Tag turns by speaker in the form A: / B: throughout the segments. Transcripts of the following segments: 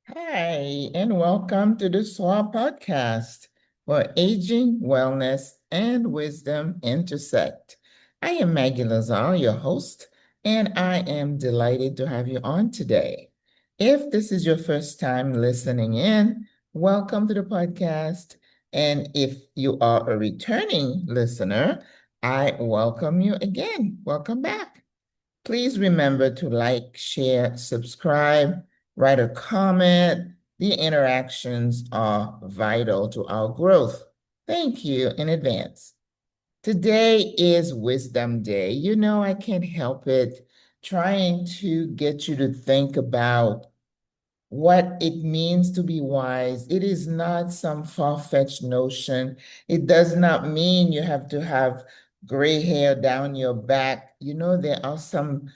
A: Hi, and welcome to the SWRA podcast, where aging, wellness, and wisdom intersect. I am Maggie Lazar, your host, and I am delighted to have you on today. If this is your first time listening in, welcome to the podcast. And if you are a returning listener, I welcome you again. Welcome back. Please remember to like, share, subscribe, write a comment. The interactions are vital to our growth. Thank you in advance. Today is Wisdom Day. You know, I can't help it trying to get you to think about what it means to be wise. It is not some far-fetched notion. It does not mean you have to have gray hair down your back. You know, there are some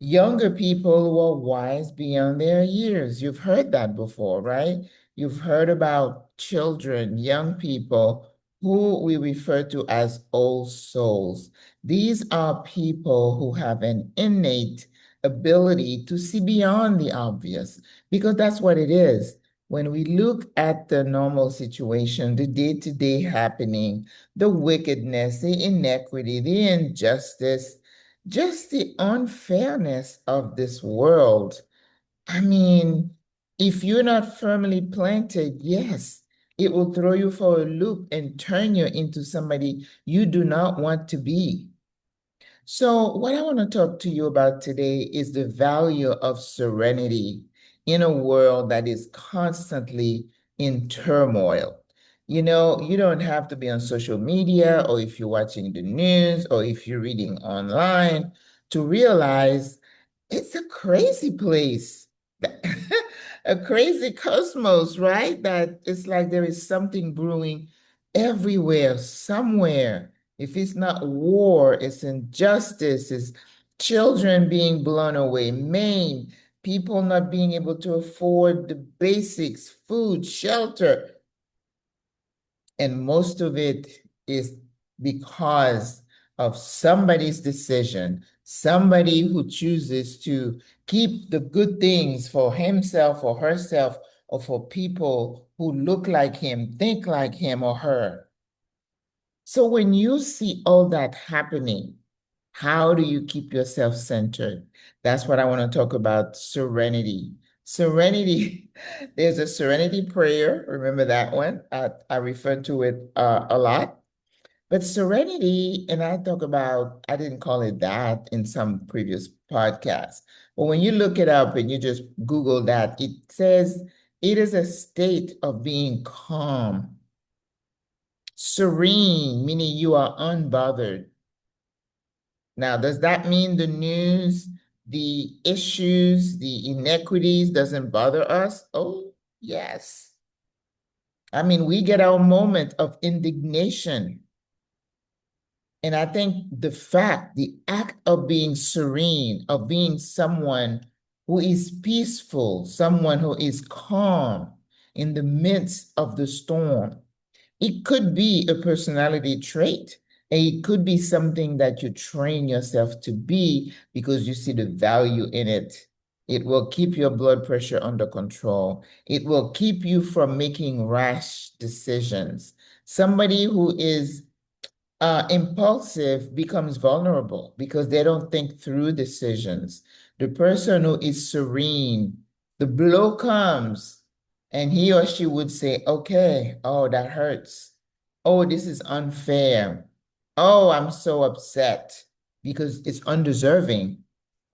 A: younger people who are wise beyond their years. You've heard that before, right? You've heard about children, young people who we refer to as old souls. These are people who have an innate ability to see beyond the obvious, because that's what it is. When we look at the normal situation, the day-to-day happening, the wickedness, the inequity, the injustice, just the unfairness of this world. I mean, if you're not firmly planted, yes, it will throw you for a loop and turn you into somebody you do not want to be. So, what I want to talk to you about today is the value of serenity in a world that is constantly in turmoil. You know, you don't have to be on social media, or if you're watching the news, or if you're reading online to realize it's a crazy place, a crazy cosmos, right? That it's like there is something brewing everywhere, somewhere. If it's not war, it's injustice, it's children being blown away, maimed, people not being able to afford the basics, food, shelter. And most of it is because of somebody's decision, somebody who chooses to keep the good things for himself or herself or for people who look like him, think like him or her. So when you see all that happening, how do you keep yourself centered? That's what I want to talk about, serenity. Serenity, there's a serenity prayer. Remember that one? I refer to it a lot. But serenity, and I talk about, I didn't call it that in some previous podcasts. But when you look it up and you just Google that, it says it is a state of being calm, serene, meaning you are unbothered. Now, does that mean the news, the issues, the inequities doesn't bother us? Oh, yes. I mean, we get our moment of indignation. And I think the act of being serene, of being someone who is peaceful, someone who is calm in the midst of the storm, it could be a personality trait. And it could be something that you train yourself to be because you see the value in it. It will keep your blood pressure under control. It will keep you from making rash decisions. Somebody who is impulsive becomes vulnerable because they don't think through decisions. The person who is serene, the blow comes, and he or she would say, okay, oh, that hurts. Oh, this is unfair. Oh, I'm so upset because it's undeserving.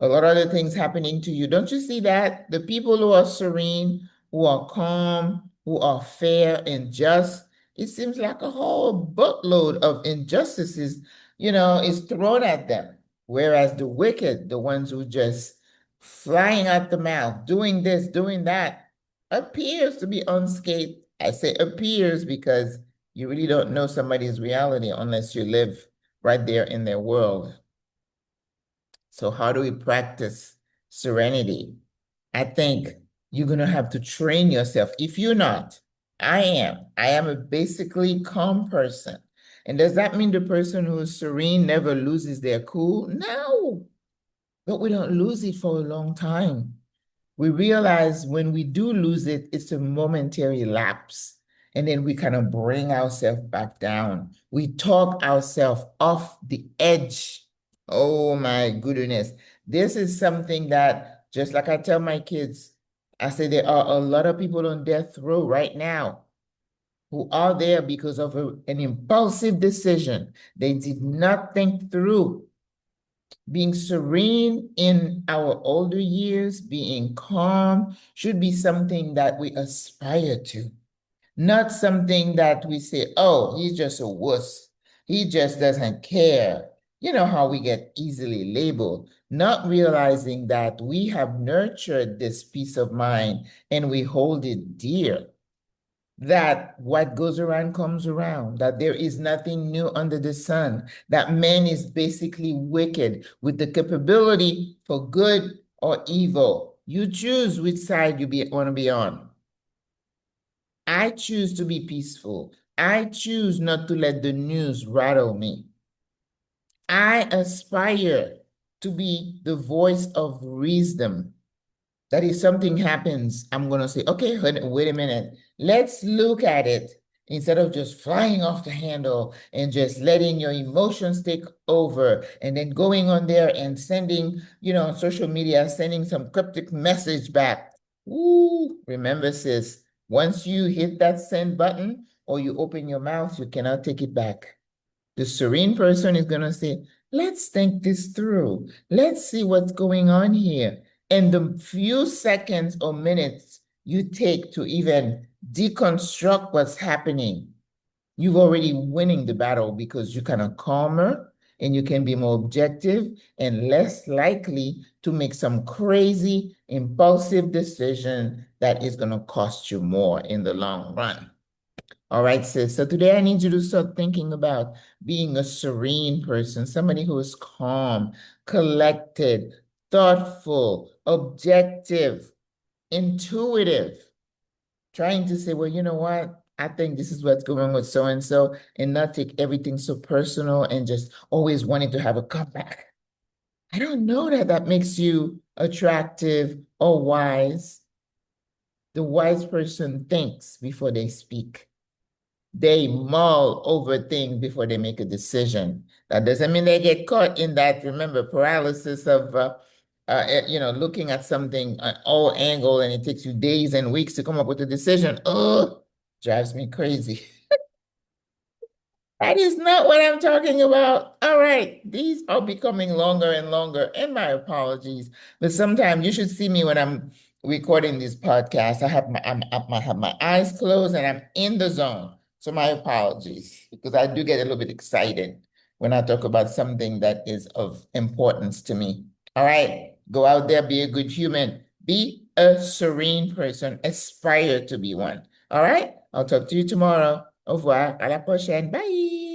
A: A lot of other things happening to you. Don't you see that? The people who are serene, who are calm, who are fair and just, it seems like a whole boatload of injustices, is thrown at them. Whereas the wicked, the ones who just flying out the mouth, doing this, doing that, appears to be unscathed. I say appears because you really don't know somebody's reality unless you live right there in their world. So how do we practice serenity? I think you're going to have to train yourself. If you're not, I am. I am a basically calm person. And does that mean the person who is serene never loses their cool? No, but we don't lose it for a long time. We realize when we do lose it, it's a momentary lapse. And then we kind of bring ourselves back down. We talk ourselves off the edge. Oh my goodness. This is something that, just like I tell my kids, I say there are a lot of people on death row right now who are there because of an impulsive decision. They did not think through. Being serene in our older years, being calm, should be something that we aspire to, not something that we say, oh, he's just a wuss. He just doesn't care. You know how we get easily labeled, not realizing that we have nurtured this peace of mind and we hold it dear, that what goes around comes around, that there is nothing new under the sun, that man is basically wicked with the capability for good or evil. You choose which side you want to be on. I choose to be peaceful. I choose not to let the news rattle me. I aspire to be the voice of wisdom. That if something happens, I'm going to say, okay, wait a minute. Let's look at it instead of just flying off the handle and just letting your emotions take over and then going on there and sending, on social media, sending some cryptic message back. Ooh, remember, sis, once you hit that send button or you open your mouth, you cannot take it back. The serene person is going to say, let's think this through. Let's see what's going on here. And the few seconds or minutes you take to even deconstruct what's happening, you've already winning the battle because you're kind of calmer and you can be more objective and less likely to make some crazy, impulsive decision that is going to cost you more in the long run. All right, sis. So today I need you to start thinking about being a serene person, somebody who is calm, collected, thoughtful, objective, intuitive, trying to say, well, you know what? I think this is what's going on with so-and-so, and not take everything so personal and just always wanting to have a comeback. I don't know that that makes you attractive or wise. The wise person thinks before they speak. They mull over things before they make a decision. That doesn't mean they get caught in that, remember, paralysis of, looking at something at all angle and it takes you days and weeks to come up with a decision. Oh, drives me crazy. That is not what I'm talking about. All right, these are becoming longer and longer, and my apologies. But sometimes you should see me when I'm recording this podcast. I have my eyes closed and I'm in the zone. So my apologies, because I do get a little bit excited when I talk about something that is of importance to me. All right, go out there, be a good human, be a serene person, aspire to be one. All right, I'll talk to you tomorrow. Au revoir, à la prochaine, bye.